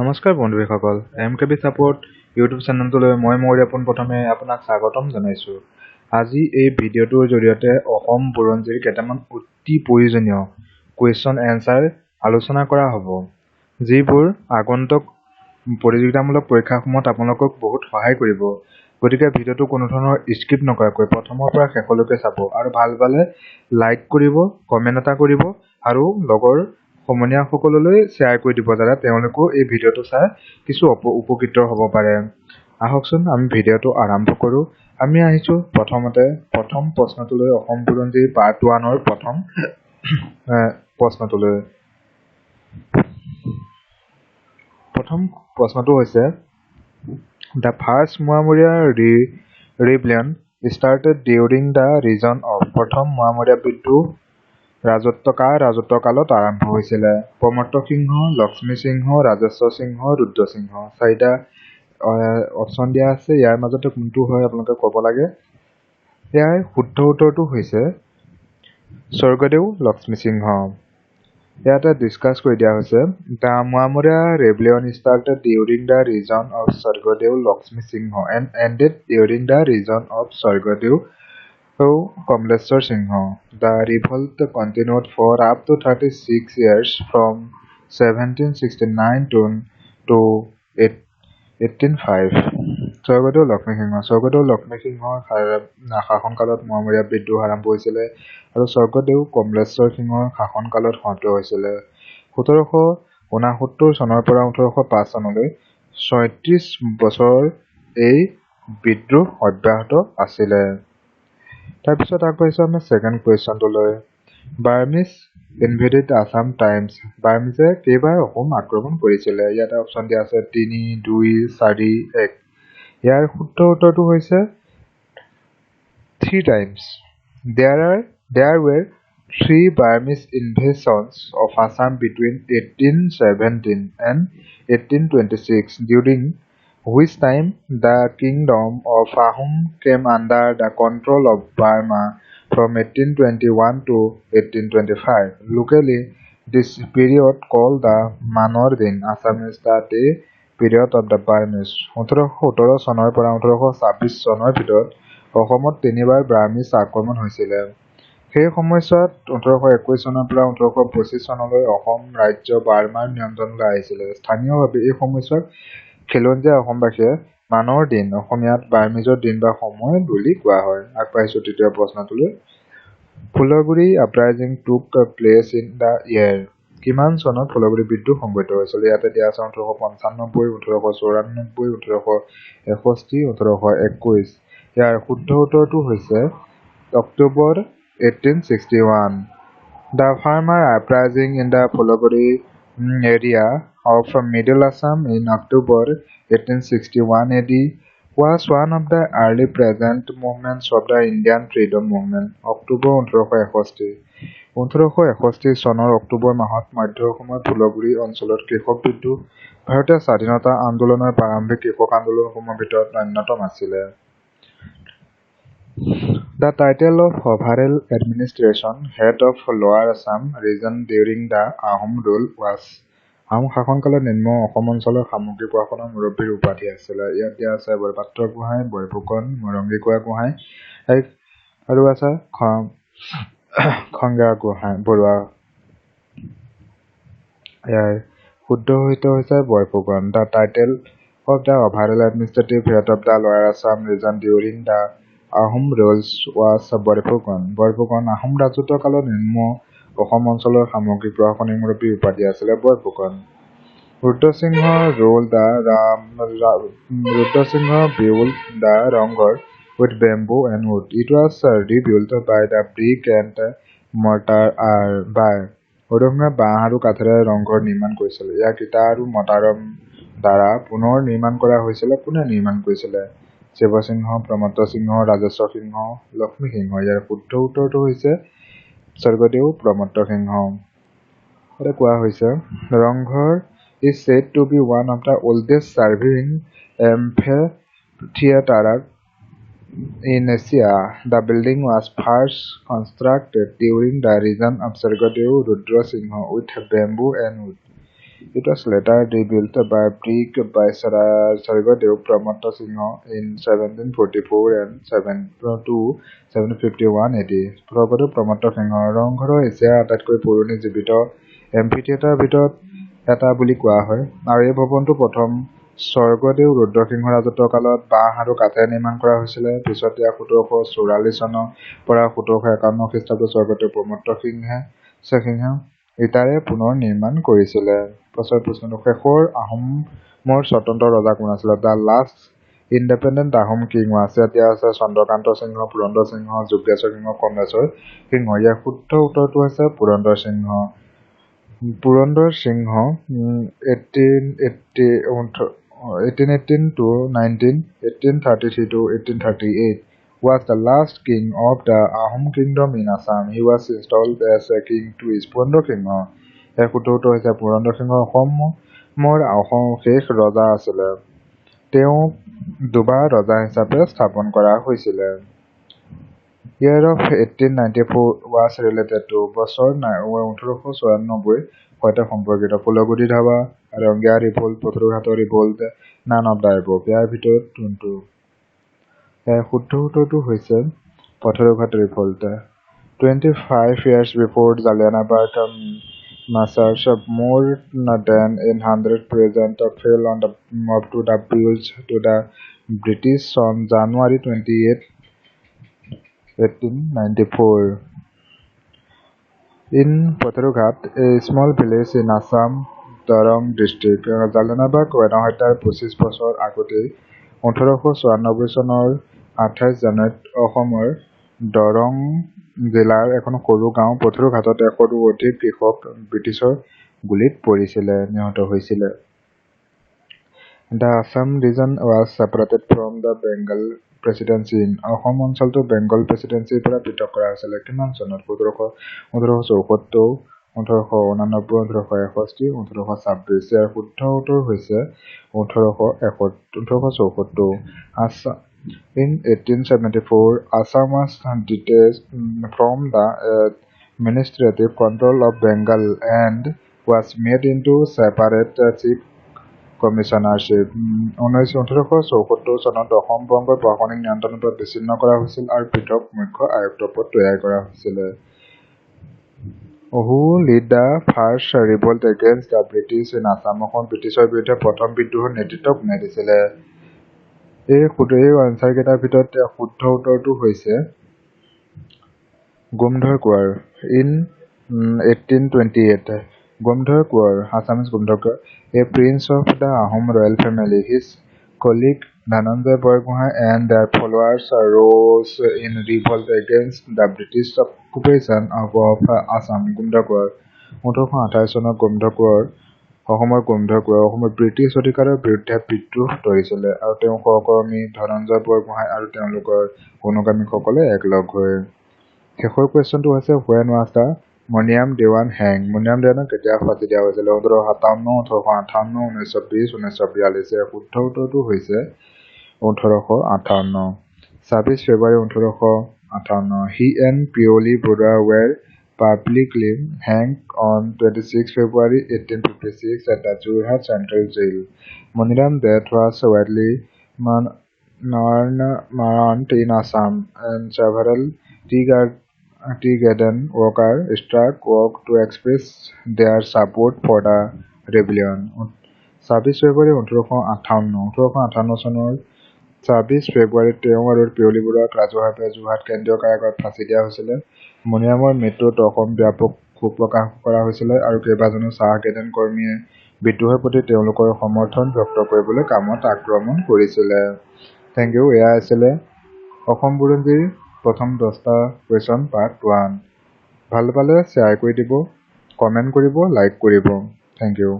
নমস্কাৰ বন্ধুসকল MKV support YouTube চেনেলটোলৈ মই মৰিয়াপন প্ৰথমে আপোনাক স্বাগতম জনাইছো। আজি এই ভিডিঅ'টোৰ জৰিয়তে অসম বুৰঞ্জীৰ কেইটামান অতি প্ৰয়োজনীয় কুৱেশ্যন এনসাৰ আলোচনা কৰা হ'ব, যিবোৰ আগন্তুক প্ৰতিযোগিতামূলক পৰীক্ষাসমূহত আপোনালোকক বহুত সহায় কৰিব। গতিকে ভিডিঅ'টো কোনো ধৰণৰ স্কিপ নকৰাকৈ প্ৰথমৰ পৰা শেষলৈকে চাব আৰু ভাল পালে লাইক কৰিব, কমেণ্ট এটা কৰিব আৰু লগৰ সমনীয়াসকললৈ শ্বেয়াৰ কৰি দিব যাতে তেওঁলোকেও এই ভিডিঅ'টো চাই কিছু উপকৃত হ'ব পাৰে। আহকচোন আমি ভিডিঅ'টো আৰম্ভ কৰোঁ। আমি আহিছোঁ প্ৰথমতে প্ৰথম প্ৰশ্নটোলৈ, অসম বুৰঞ্জীৰ পাৰ্ট 1ৰ প্ৰথম প্ৰশ্নটোলৈ। প্ৰথম প্ৰশ্নটো হৈছে the first Moamoria rebellion started during the region of প্ৰথম মোৱামৰীয়া বিদ্ৰোহ কাৰ ৰাজত্বকালত আৰম্ভ হৈছিলে? প্ৰমত্ত সিংহ, লক্ষ্মী সিংহ, ৰাজেশ্বৰ সিংহ, ৰুদ্ৰ সিংহ। চাৰিটা অপশ্যন দিয়া আছে, ইয়াৰ মাজতে কোনটো হয় আপোনালোকে ক'ব লাগে। ইয়াৰ শুদ্ধ উত্তৰটো হৈছে স্বৰ্গদেউ লক্ষ্মী সিংহ। ইয়াতে ডিছকাছ কৰি দিয়া হৈছে the Moamoria rebellion started during the region of Swargadeo Lakshmi Singha and ended during the region of Swargadeo Kamaleswar Singha. The revolt continued for up to 36 years from 1769 to 1805. স্বৰ্গদেউ লক্ষ্মী সিংহ সিংহৰ শাসনকালত মোৱামৰীয়া বিদ্ৰোহ আৰম্ভ হৈছিলে আৰু স্বৰ্গদেউ কমলেশ্বৰ সিংহৰ শাসনকালত সমাপ্ত হৈছিলে। 1769 চনৰ পৰা 1805 চনলৈ 36 বছৰ এই বিদ্ৰোহ অব্যাহত আছিলে। তাৰপিছত আগবাঢ়িছোঁ আমি ছেকেণ্ড কুৱেশ্যনটোলৈ। Burmese invaded Assam times. বাৰ্মিজে কেইবাৰ অসম আক্ৰমণ কৰিছিলে? ইয়াতে অপশ্যন দিয়া আছে 3, 2, 4, 1। ইয়াৰ শুদ্ধ উত্তৰটো হৈছে 3 times. There were 3 Burmese invasions of Assam between 1817 and 1826, during which time the kingdom of Assam came under the control of Burma from 1821 to 1825. Locally, this period called the Maniram ASSAMESE the day period of the Burmese. 1817 চনৰ পৰা 1826 চনৰ ভিতৰত অসমত 3বাৰ ব্ৰাহ্মিজ আক্ৰমণ হৈছিলে। সেই সময়ছোৱাত 1821 চনৰ পৰা 1825 চনলৈ অসম ৰাজ্য বাৰ্মাৰ নিয়ন্ত্ৰণলৈ আহিছিলে। স্থানীয়ভাৱে এই সময়ছোৱাক খিলঞ্জীয়া অসমবাসীয়ে মানৰ দিন, অসমীয়াত বাৰ্মিজৰ দিন বা সময় বুলি কোৱা হয়। আগবাঢ়িছোঁ তৃতীয় প্ৰশ্নটোলৈ। Phulaguri uprising took place in the year. কিমান চনত ফুলগুৰি বিদ্ৰোহ সংঘটিত হৈছিল? ইয়াতে দিয়া আছে 1895, 1894, 1861, 1821। ইয়াৰ শুদ্ধ উত্তৰটো হৈছে October 1861. The farmer uprising in the Phulaguri area of Middle Assam in October 1861 AD was one of the early present movements of the Indian freedom movement. October 1861। 1861 চনৰ অক্টোবৰ মাহত মধ্য অসমৰ ফুলগুৰি অঞ্চলত কৃষক বিদ্ৰোহ ভাৰতীয় স্বাধীনতা আন্দোলনৰ প্ৰাৰম্ভিক কৃষক আন্দোলনসমূহৰ ভিতৰত অন্যতম আছিল। The title of overall administration head of Lower Assam region during the Ahom rule was. Ahom শাসনকালত নিম্ন অসম অঞ্চলৰ সামগ্ৰিক প্ৰশাসনৰ মুৰব্বীৰ উপাধি আছিলে। ইয়াত দিয়া আছে বৰপাত্ৰ গোহাঁই, বৰফুকন, মৰংগীকুঁৱা গোহাঁই আৰু আছে খংগা বৰুৱা। ইয়াৰ শুদ্ধ উত্তৰ হৈছে Borphukan. The title of the overall administrative head of the Lower Assam region during the Ahom rules was Borphukan. Borphukan Ahom ৰাজত্বৰ কালত নিম্ন অসম অঞ্চলৰ সামগ্ৰিক প্ৰশাসনিক মুৰব্বীৰ উপাধি আছিলে বৰফুকন। ৰুদ্ৰ সিংহ built the Ranghar with bamboo and wood. It was rebuilt by the brick and mortar by. ৰুদ্ৰসিংহই বাঁহ আৰু কাঠেৰে ৰংঘৰ নিৰ্মাণ কৰিছিল। ইয়াক ইটা আৰু মৰ্টাৰৰ দ্বাৰা পুনৰ নিৰ্মাণ কৰা হৈছিলে। কোনে নিৰ্মাণ কৰিছিলে? শিৱসিংহ, প্ৰমত্ত সিংহ, ৰাজেশ্বৰ সিংহ, লক্ষ্মী সিংহ। ইয়াৰ শুদ্ধ উত্তৰটো হৈছে স্বৰ্গদেউ প্ৰমত্ত সিংহ। কোৱা হৈছে Rang Ghar is said to be one of the oldest surviving amphitheatres in Asia. The building was first constructed during the reign of Swargadeo Rudra Singha with bamboo and wood. It was later rebuilt by brick by Sargodeo Pramata Singha in 1744 and 751 AD. Sargodeo Pramata Singha Ranghar Asia আটাইতকৈ পুৰণি জীৱিত এম্ফিথিয়েটাৰৰ ভিতৰত এটা বুলি কোৱা হয় আৰু এই ভৱনটো প্ৰথম স্বৰ্গদেউ ৰুদ্ৰসিংহ ৰাজত্বৰ কালত বাঁহ আৰু কাঠেৰে নিৰ্মাণ কৰা হৈছিল। পিছত ইয়াক 1744 চনৰ পৰা 1751 খ্ৰীষ্টাব্দত স্বৰ্গদেউ প্ৰমত্ত সিংহে ইটাৰে পুনৰ নিৰ্মাণ কৰিছিলে। পাছৰ প্ৰশ্নটো শেষৰ আহোমৰ স্বতন্ত্ৰ ৰজা কোন আছিল? The last independent Ahom king was. এতিয়া আছে চন্দ্ৰকান্ত সিংহ, পুৰন্দৰ সিংহ, যোগেশ্বৰ সিংহ, কমলেশ্বৰ সিংহ। ইয়াৰ শুদ্ধ উত্তৰটো হৈছে পুৰন্দৰ সিংহ। পুৰন্দৰ সিংহ 1818 to 1833 to 1838 was the last king of the Ahom kingdom in Assam. He was installed as a king twice. Purandar সিংহ ইয়াৰ শুদ্ধ উত্তৰ হৈছে পুৰন্দৰ সিংহ অসমৰ শেষ ৰজা আছিলে। তেওঁক দুবাৰ ৰজা হিচাপে স্থাপন কৰা হৈছিলে। Year of 1894 was related to বছৰ 1894 সৈতে সম্পৰ্কিত। ফুলগুৰি ধাবা, ৰংগিয়া ৰিভল্ট, পথৰুঘাটৰ revolt, none of the above. ইয়াৰ ভিতৰত কোনটো? ইয়াৰ শুদ্ধ উত্তৰটো হৈছে Patharughat revolt. 25 years before Jallianwala massacre, more than 100 prisoners fell on the to the bills to the British on January 28, 1894. In Pothrughat, a small village in Assam, Darong district, Jallianwala গণহত্যাৰ 25 বছৰ আগতে 1894 চনৰ 28 জানুৱাৰীত অসমৰ দৰং জিলাৰ এখন সৰু গাঁও পথৰুঘাটত 100ৰো অধিক কৃষক ব্ৰিটিছৰ গুলীত পৰিছিলে, নিহত হৈছিলে। The Assam region was separated from the Bengal presidency in Assam অঞ্চলটো বেংগল প্ৰেচিডেন্সিৰ পৰা পৃথক কৰা হৈছিলে কিমান চনত? 1874, 1889, 1861, 1826। ইয়াৰ শুদ্ধ উত্তৰ হৈছে 1874। In 1874, Assam was detached from the administrative control of Bengal and was made into separate chief কমিশনাৰশ্বিপ। 1874 চনত অসম বংগৰ প্ৰশাসনিক নিয়ন্ত্ৰণৰ পৰা বিচ্ছিন্ন কৰা হৈছিল আৰু পৃথক মুখ্য আয়ুক্ত পদ তৈয়াৰ কৰা হৈছিল। Who led the first revolt against the British in Assam? Assam ব্ৰিটিছৰ বিৰুদ্ধে প্ৰথম বিদ্ৰোহৰ নেতৃত্ব কোনে দিছিলে? এই আনচাৰকেইটাৰ ভিতৰত শুদ্ধ উত্তৰটো হৈছে Gomdhar Konwar. In 1828, Gomdhar Konwar, Assamese Gomdhar Konwar, a prince of the Ahom royal family, his colleague Dhananjay Bargohain and their followers rose in revolt against the British occupation of Assam. Gomdhar Konwar 1828 চনত গোমধৰ কোঁৱৰ অসমৰ ব্ৰিটিছ অধিকাৰৰ বিৰুদ্ধে বিদ্ৰোহ কৰিছিলে আৰু তেওঁৰ সহকৰ্মী ধনঞ্জয় বৰগোহাঁই আৰু তেওঁলোকৰ অনুগামীসকলে একলগ হৈ। শেষৰ কুৱেশ্যনটো হৈছে when was the Maniram Dewan হেং? মণিৰাম দেৱানক কেতিয়া ফাঁচি দিয়া হৈছিলে? 1857, 1858, 1920, 1942। শুদ্ধ উত্তৰটো হৈছে 1858। 26 ফেব্ৰুৱাৰী 1858। He and Pioli Bora were publicly hanged on 26 February 1856 at the Jorhat Central Jail. Maniram death was widely mourned in Assam, and several tea garden workers struck work to express their support for the rebellion. 26 ফেব্ৰুৱাৰী 1858 চনৰ 26 ফেব্ৰুৱাৰীত তেওঁ আৰু পিয়লি বৰুৱাক ৰাজহুৱাভাৱে যোৰহাট কেন্দ্ৰীয় কাৰাগাৰত ফাঁচি দিয়া হৈছিলে। মণিৰামৰ মৃত্যুত অসম ব্যাপক শোক প্ৰকাশ কৰা হৈছিলে আৰু কেইবাজনো চাহ কেন্দ্ৰীয় কৰ্মীয়ে বিদ্ৰোহৰ প্ৰতি তেওঁলোকৰ সমৰ্থন ব্যক্ত কৰিবলৈ কামত আক্ৰমণ কৰিছিলে। Thank you. এয়া আছিলে অসম বুৰঞ্জীৰ প্ৰথম 10টা কুৱেশ্যন পাৰ্ট 1। ভাল পালে শ্বেয়াৰ কৰি দিব, কমেণ্ট কৰিব, লাইক কৰিব। Thank U.